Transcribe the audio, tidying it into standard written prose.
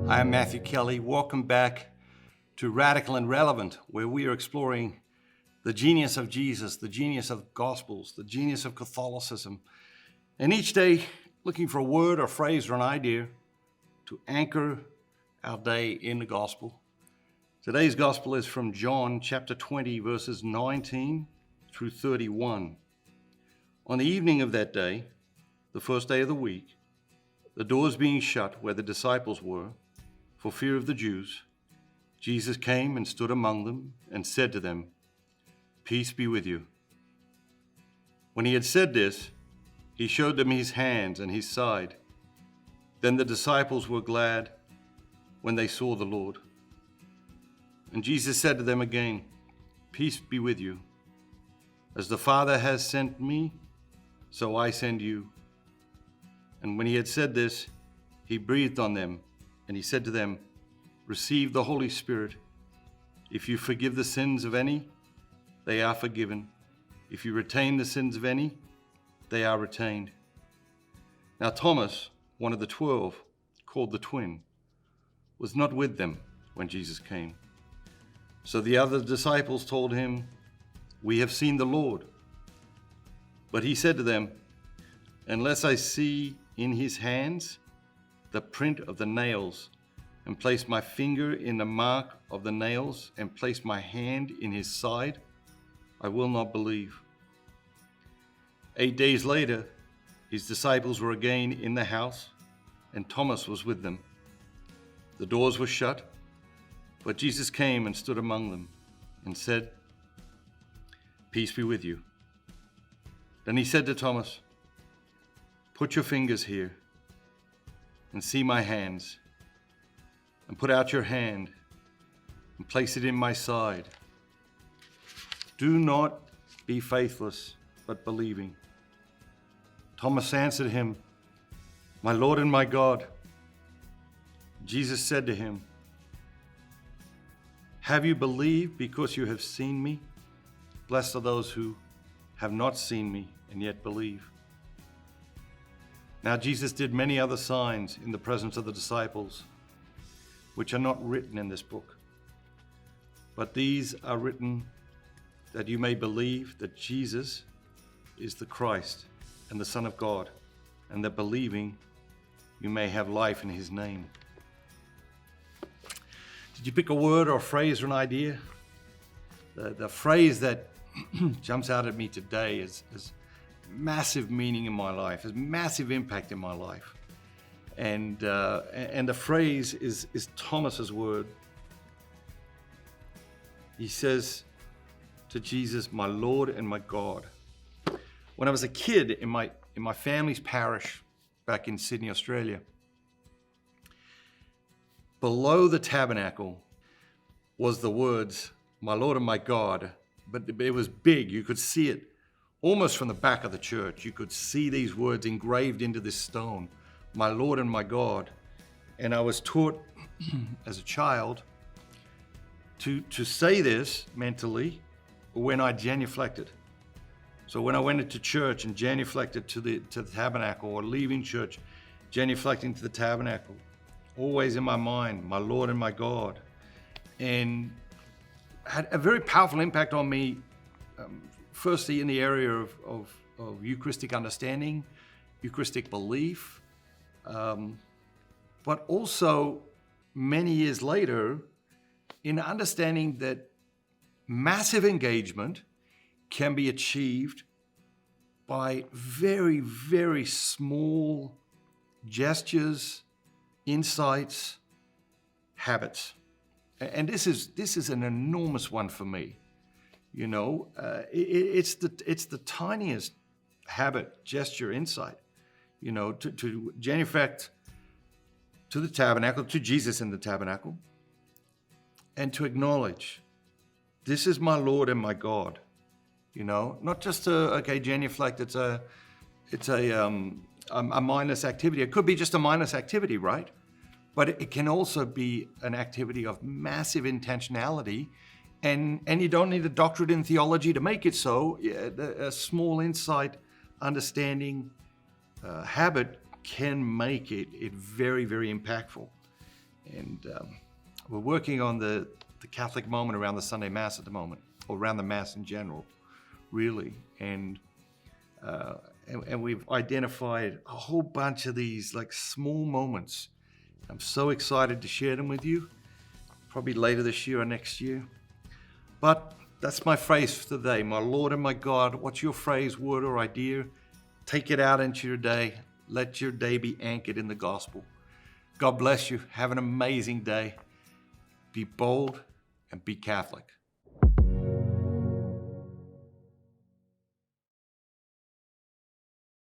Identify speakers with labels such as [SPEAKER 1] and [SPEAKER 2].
[SPEAKER 1] Hi, I'm Matthew Kelly. Welcome back to Radical and Relevant, where we are exploring the genius of Jesus, the genius of Gospels, the genius of Catholicism, and each day looking for a word or phrase or an idea to anchor our day in the Gospel. Today's Gospel is from John chapter 20, verses 19 through 31. On the evening of that day, the first day of the week, the doors being shut where the disciples were, for fear of the Jews, Jesus came and stood among them and said to them, "Peace be with you." When he had said this, he showed them his hands and his side. Then the disciples were glad when they saw the Lord. And Jesus said to them again, "Peace be with you. As the Father has sent me, so I send you." And when he had said this, he breathed on them, and he said to them, "Receive the Holy Spirit. If you forgive the sins of any, they are forgiven. If you retain the sins of any, they are retained." Now Thomas, one of the 12, called the twin, was not with them when Jesus came. So the other disciples told him, "We have seen the Lord." But he said to them, "Unless I see in his hands the print of the nails, and place my finger in the mark of the nails, and place my hand in his side, I will not believe." 8 days later, his disciples were again in the house, and Thomas was with them. The doors were shut, but Jesus came and stood among them and said, "Peace be with you." Then he said to Thomas, "Put your fingers here and see my hands, and put out your hand and place it in my side. Do not be faithless, but believing." Thomas answered him, "My Lord and my God." Jesus said to him, "Have you believed because you have seen me? Blessed are those who have not seen me and yet believe." Now Jesus did many other signs in the presence of the disciples, which are not written in this book. But these are written that you may believe that Jesus is the Christ and the Son of God, and that believing you may have life in his name. Did you pick a word or a phrase or an idea? The phrase that jumps out at me today is massive meaning in my life, has massive impact in my life. And the phrase is Thomas's word. He says to Jesus, "My Lord and my God." When I was a kid in my family's parish back in Sydney, Australia, below the tabernacle was the words, "My Lord and my God," but it was big. You could see it almost from the back of the church. You could see these words engraved into this stone, "My Lord and my God." And I was taught as a child to say this mentally when I genuflected. So when I went into church and genuflected to the tabernacle, or leaving church, genuflecting to the tabernacle, always in my mind, "My Lord and my God," and had a very powerful impact on me. Firstly, in the area of Eucharistic understanding, Eucharistic belief, but also many years later in understanding that massive engagement can be achieved by very, very small gestures, insights, habits. And this is an enormous one for me. You know, it's the tiniest habit, gesture, insight, you know, to genuflect to the tabernacle, to Jesus in the tabernacle, and to acknowledge, "This is my Lord and my God." You know, not just genuflect. It's a mindless activity. It could be just a mindless activity, right? But it can also be an activity of massive intentionality. And you don't need a doctorate in theology to make it so. A small insight, understanding, habit can make it very, very impactful. And we're working on the Catholic moment around the Sunday Mass at the moment, or around the Mass in general, really. And we've identified a whole bunch of these like small moments. I'm so excited to share them with you, probably later this year or next year. But that's my phrase for today. My Lord and my God, what's your phrase, word, or idea? Take it out into your day. Let your day be anchored in the gospel. God bless you. Have an amazing day. Be bold and be Catholic.